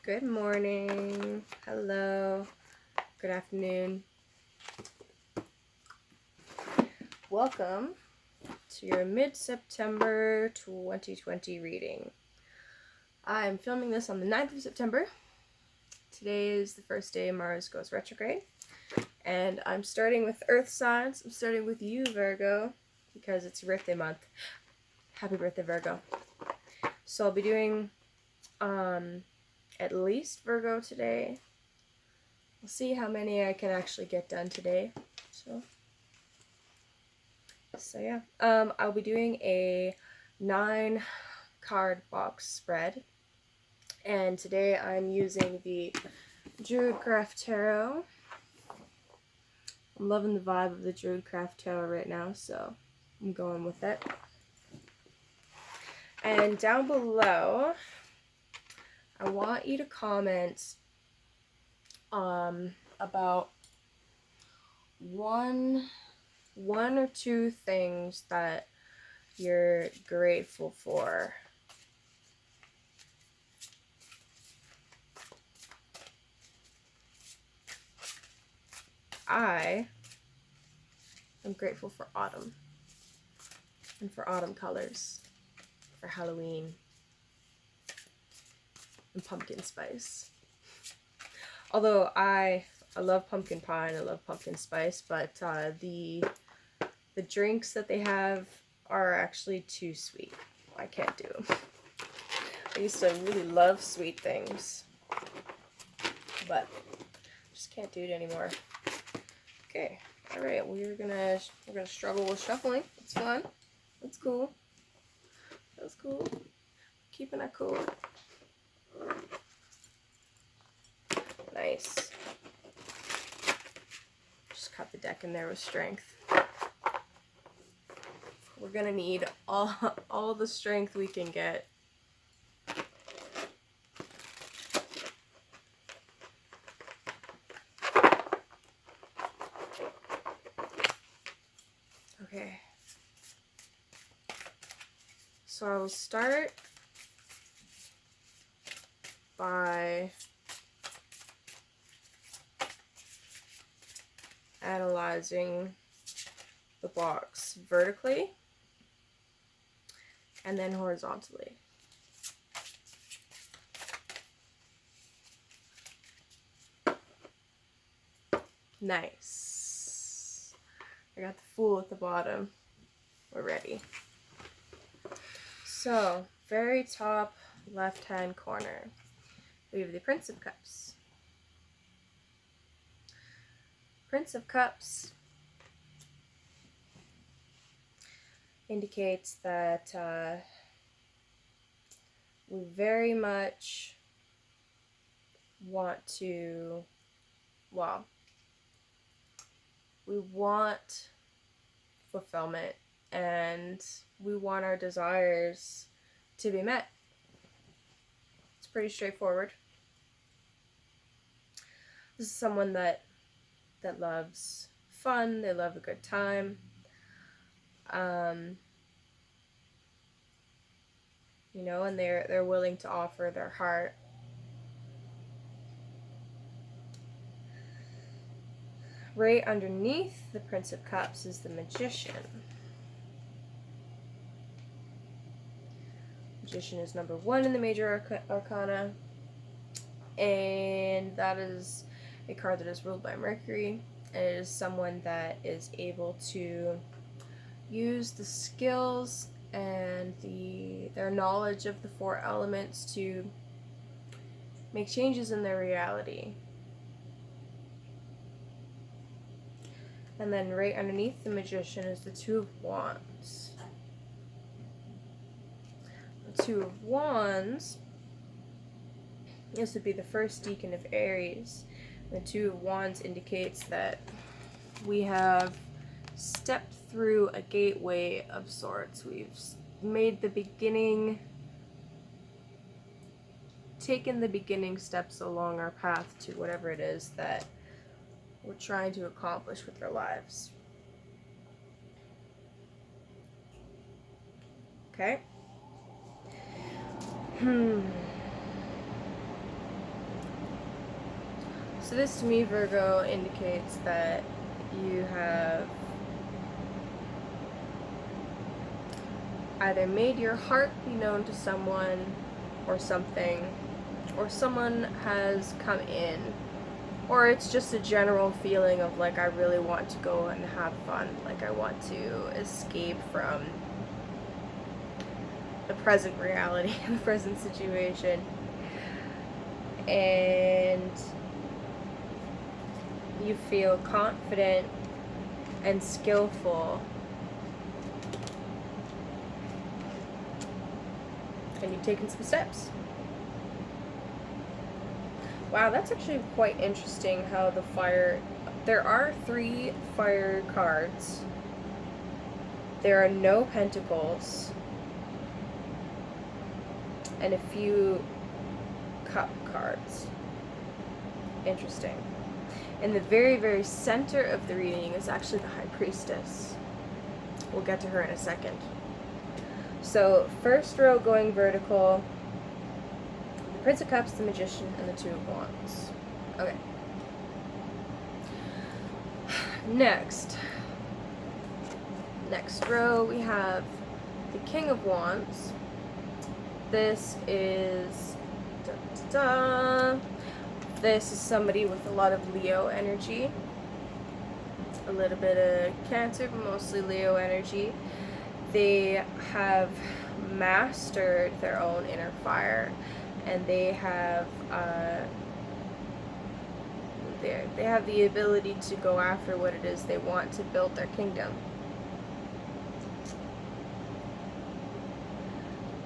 Good morning. Hello. Good afternoon. Welcome to your mid-September 2020 reading. I'm filming this on the 9th of September. Today is the first day Mars goes retrograde. And I'm starting with Earth signs. I'm starting with you, Virgo, because it's your birthday month. Happy birthday, Virgo. So I'll be doing at least Virgo today. We'll see how many I can actually get done today. So yeah. I'll be doing a 9-card box spread. And today I'm using the Druidcraft Tarot. I'm loving the vibe of the Druidcraft Tarot right now, so I'm going with it. And down below, I want you to comment about one or two things that you're grateful for. I am grateful for autumn and for autumn colors, for Halloween and pumpkin spice. Although I love pumpkin pie and I love pumpkin spice, but the drinks that they have are actually too sweet. I can't do them. I used to really love sweet things, but just can't do it anymore. Okay, all right. We're gonna struggle with shuffling. It's fun. It's cool. That's cool. Keeping it cool. Nice. Just cut the deck in there with strength. We're gonna need all the strength we can get. Okay. So I will start by analyzing the box vertically and then horizontally. Nice. I got the Fool at the bottom. We're ready. So, very top left-hand corner, we have the Prince of Cups. Prince of Cups indicates that we very much want to, we want fulfillment and we want our desires to be met. It's pretty straightforward. This is someone that loves fun, they love a good time. You know, and they're willing to offer their heart. Right underneath the Prince of Cups is the Magician. Magician is number 1 in the major arcana, and that is a card that is ruled by Mercury. And it is someone that is able to use the skills and their knowledge of the 4 elements to make changes in their reality. And then right underneath the Magician is the Two of Wands. The Two of Wands, this would be the first decan of Aries. The Two of Wands indicates that we have stepped through a gateway of sorts. We've made the beginning, taken the beginning steps along our path to whatever it is that we're trying to accomplish with our lives. Okay? So this to me, Virgo, indicates that you have either made your heart be known to someone or something, or someone has come in, or it's just a general feeling of like, I really want to go and have fun, like I want to escape from the present reality, the present situation, and you feel confident and skillful, and you've taken some steps. Wow, that's actually quite interesting how the fire... There are 3 fire cards. There are no pentacles. And a few cup cards. Interesting. In the very, very center of the reading is actually the High Priestess. We'll get to her in a second. So, first row going vertical, the Prince of Cups, the Magician, and the Two of Wands. Okay. Next row we have the King of Wands. This is... This is somebody with a lot of Leo energy. A little bit of Cancer, but mostly Leo energy. They have mastered their own inner fire, and they have the ability to go after what it is they want to build their kingdom.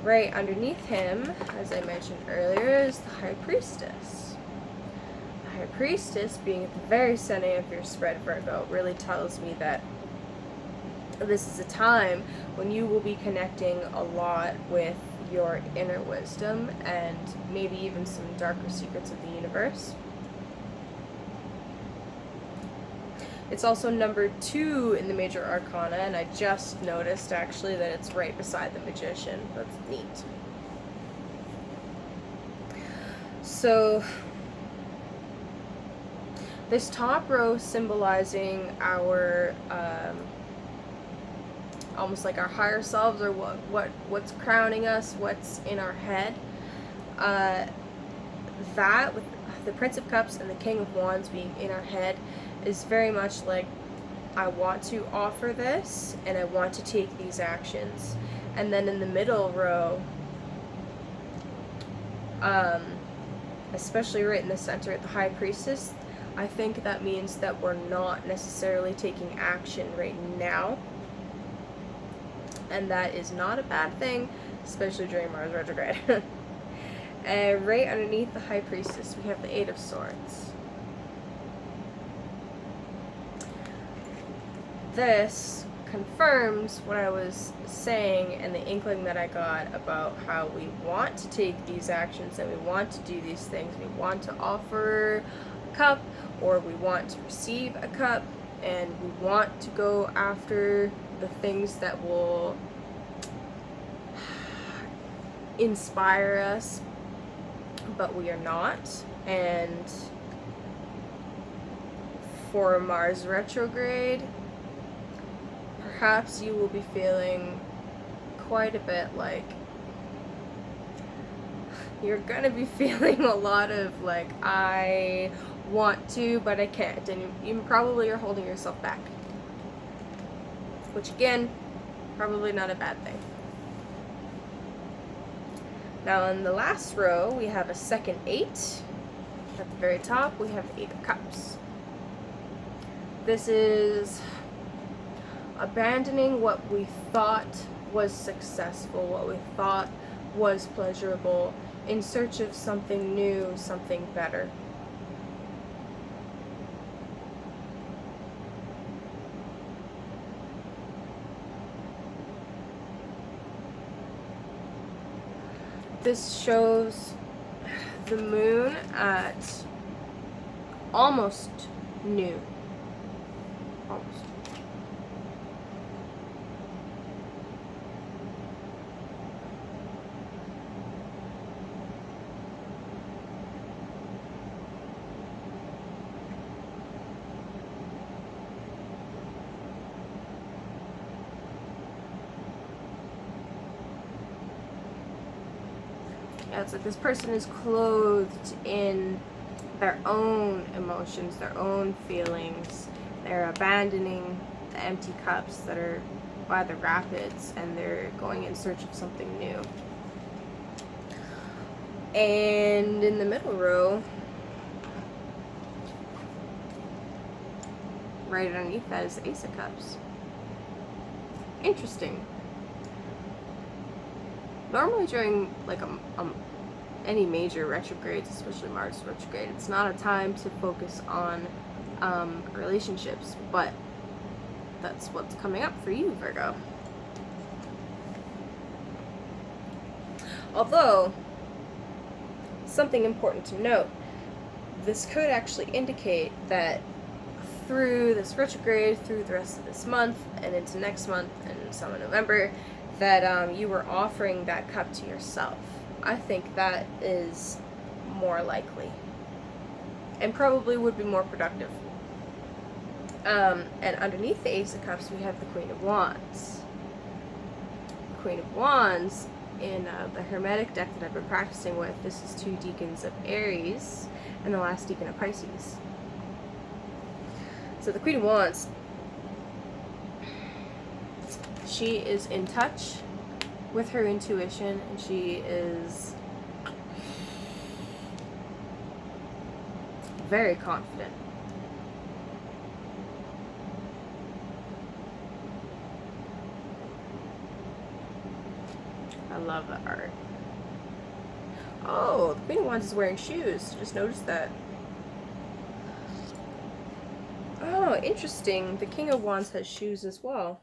Right underneath him, as I mentioned earlier, is the High Priestess. The High Priestess, being at the very center of your spread, Virgo, really tells me that this is a time when you will be connecting a lot with your inner wisdom and maybe even some darker secrets of the universe. It's also number 2 in the major arcana, and I just noticed actually that it's right beside the Magician. That's neat. So this top row symbolizing our almost like our higher selves, or what's crowning us, what's in our head. That with the Prince of Cups and the King of Wands being in our head is very much like, I want to offer this and I want to take these actions. And then in the middle row, especially right in the center at the High Priestess, I think that means that we're not necessarily taking action right now. And that is not a bad thing, especially during Mars retrograde. And right underneath the High Priestess, we have the Eight of Swords. This confirms what I was saying and the inkling that I got about how we want to take these actions and we want to do these things. We want to offer a cup, or we want to receive a cup, and we want to go after the things that will inspire us, but we are not. And for Mars retrograde, perhaps you will be feeling quite a bit like you're gonna be feeling a lot of like, I want to, but I can't, and you probably are holding yourself back. Which again, probably not a bad thing. Now in the last row, we have a second 8. At the very top, we have 8 of Cups. This is abandoning what we thought was successful, what we thought was pleasurable, in search of something new, something better. This shows the moon at almost noon. Almost. Yeah, it's like this person is clothed in their own emotions, their own feelings. They're abandoning the empty cups that are by the rapids, and they're going in search of something new. And in the middle row, right underneath that, is the Ace of Cups. Interesting. Normally during like any major retrogrades, especially Mars retrograde, it's not a time to focus on relationships, but that's what's coming up for you, Virgo. Although, something important to note, this could actually indicate that through this retrograde, through the rest of this month, and into next month, and some in November, that you were offering that cup to yourself. I think that is more likely, and probably would be more productive. And underneath the Ace of Cups, we have the Queen of Wands. The Queen of Wands, in the Hermetic deck that I've been practicing with, this is 2 Deacons of Aries, and the last Deacon of Pisces. So the Queen of Wands, she is in touch with her intuition, and she is very confident. I love the art. Oh, the Queen of Wands is wearing shoes. Just noticed that. Oh, interesting. The King of Wands has shoes as well.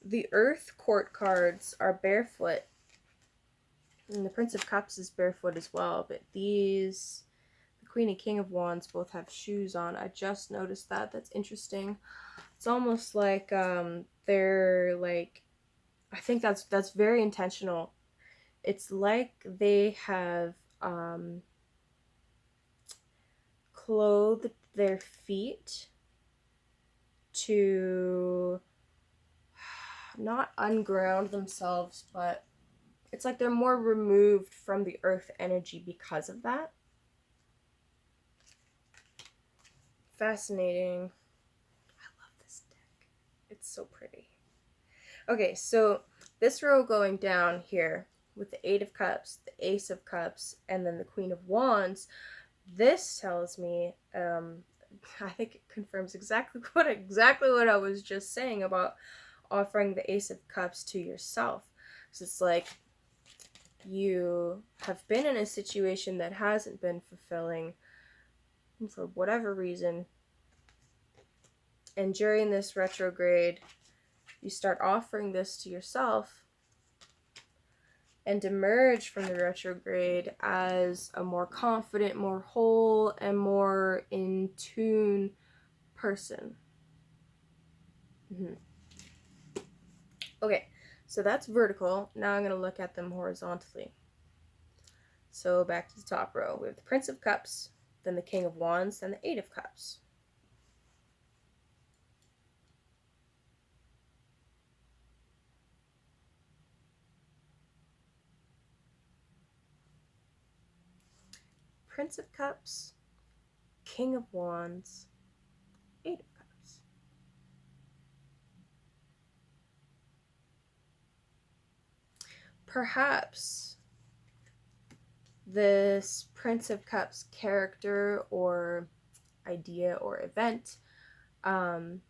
The Earth Court cards are barefoot. And the Prince of Cups is barefoot as well. But these, the Queen and King of Wands, both have shoes on. I just noticed that. That's interesting. It's almost like they're like, I think that's very intentional. It's like they have clothed their feet to not unground themselves, but it's like they're more removed from the earth energy because of that. Fascinating. I love this deck. It's so pretty. Okay, so this row going down here with the 8 of Cups, the Ace of Cups, and then the Queen of Wands, this tells me, I think it confirms exactly what I was just saying about offering the Ace of Cups to yourself. So it's like you have been in a situation that hasn't been fulfilling for whatever reason, and during this retrograde, you start offering this to yourself and emerge from the retrograde as a more confident, more whole, and more in tune person. Okay, so that's vertical. Now I'm going to look at them horizontally. So back to the top row. We have the Prince of Cups, then the King of Wands, then the 8 of Cups. Prince of Cups, King of Wands, 8 of Cups. Perhaps this Prince of Cups character or idea or event has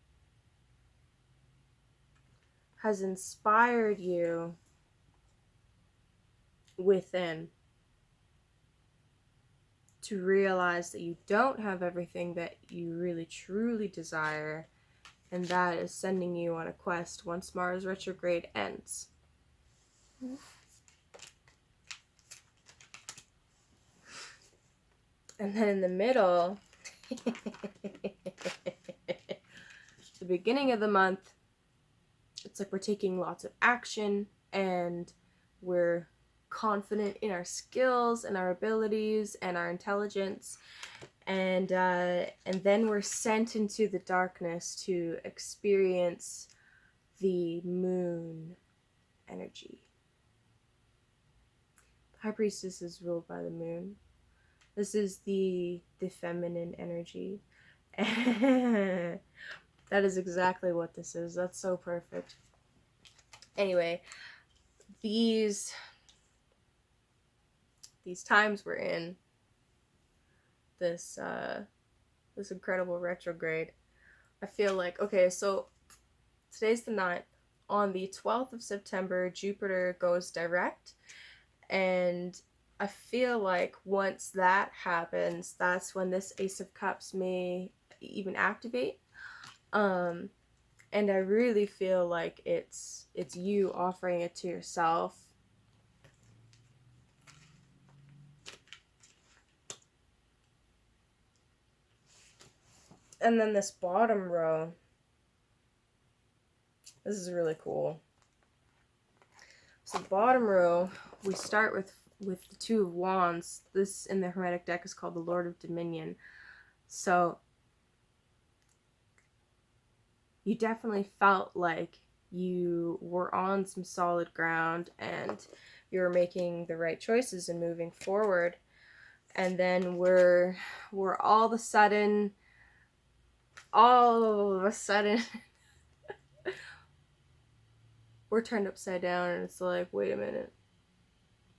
inspired you within to realize that you don't have everything that you really truly desire, and that is sending you on a quest once Mars retrograde ends. And then in the middle, the beginning of the month, it's like we're taking lots of action and we're confident in our skills and our abilities and our intelligence, and then we're sent into the darkness to experience the moon energy. High Priestess is ruled by the moon. This is the feminine energy. That is exactly what this is. That's so perfect. Anyway, these times we're in, this this incredible retrograde, I feel like, okay, so today's the 9th. On the 12th of September, Jupiter goes direct, and I feel like once that happens, that's when this Ace of Cups may even activate. And I really feel like it's you offering it to yourself. And then this bottom row, this is really cool. So the bottom row, we start with the Two of Wands. This in the Hermetic deck is called the Lord of Dominion. So you definitely felt like you were on some solid ground and you were making the right choices and moving forward. And then we're all of a sudden we're turned upside down, and it's like, wait a minute,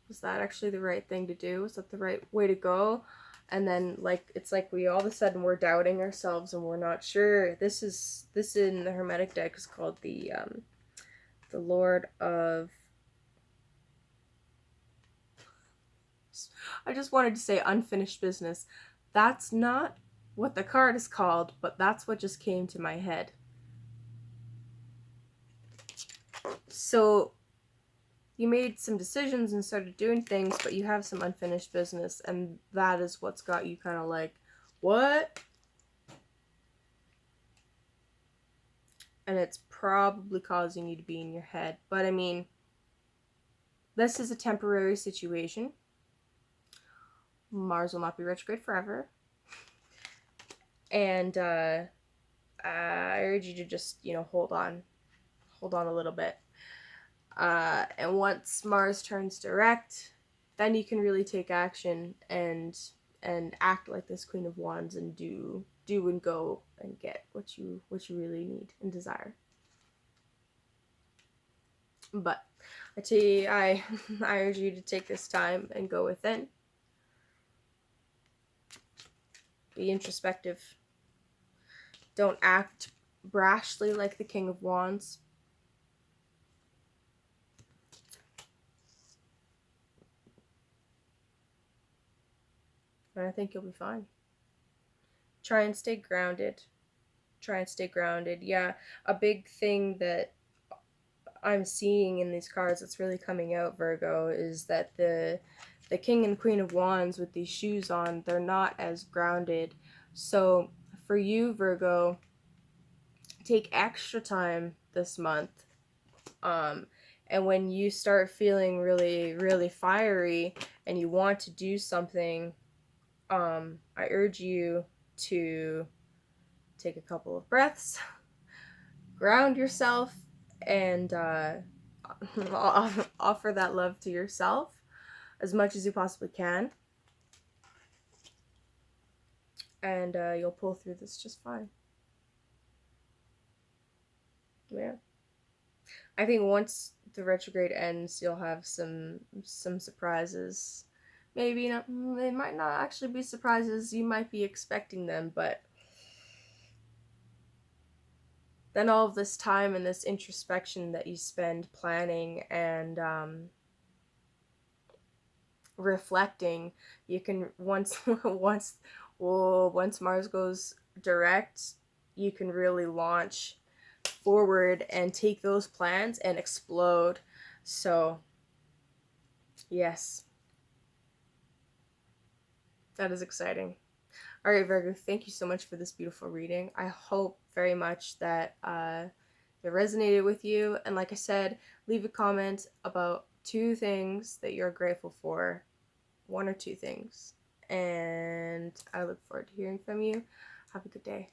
was that actually the right thing to do? Was that the right way to go? And then, like, it's like we all of a sudden we're doubting ourselves and we're not sure. This in the Hermetic deck is called the Lord of, I just wanted to say unfinished business. That's not what the card is called, but that's what just came to my head. So you made some decisions and started doing things, but you have some unfinished business, and that is what's got you kind of like, what? And it's probably causing you to be in your head. But I mean, this is a temporary situation. Mars will not be retrograde forever. And I urge you to just, hold on a little bit. And once Mars turns direct, then you can really take action and act like this Queen of Wands and do and go and get what you really need and desire. But I tell you, I urge you to take this time and go within. Be introspective. Don't act brashly like the King of Wands. And I think you'll be fine. Try and stay grounded. Yeah, a big thing that I'm seeing in these cards that's really coming out, Virgo, is that the King and Queen of Wands with these shoes on, they're not as grounded. So for you, Virgo, take extra time this month. And when you start feeling really, really fiery and you want to do something, I urge you to take a couple of breaths, ground yourself, and offer that love to yourself as much as you possibly can. And you'll pull through this just fine. Yeah. I think once the retrograde ends, you'll have some surprises. Maybe not, they might not actually be surprises, you might be expecting them, but then all of this time and this introspection that you spend planning and reflecting, you can once Mars goes direct, you can really launch forward and take those plans and explode. So yes, that is exciting. All right, Virgo, thank you so much for this beautiful reading. I hope very much that it resonated with you. And like I said, leave a comment about 2 things that you're grateful for. 1 or 2 things. And I look forward to hearing from you. Have a good day.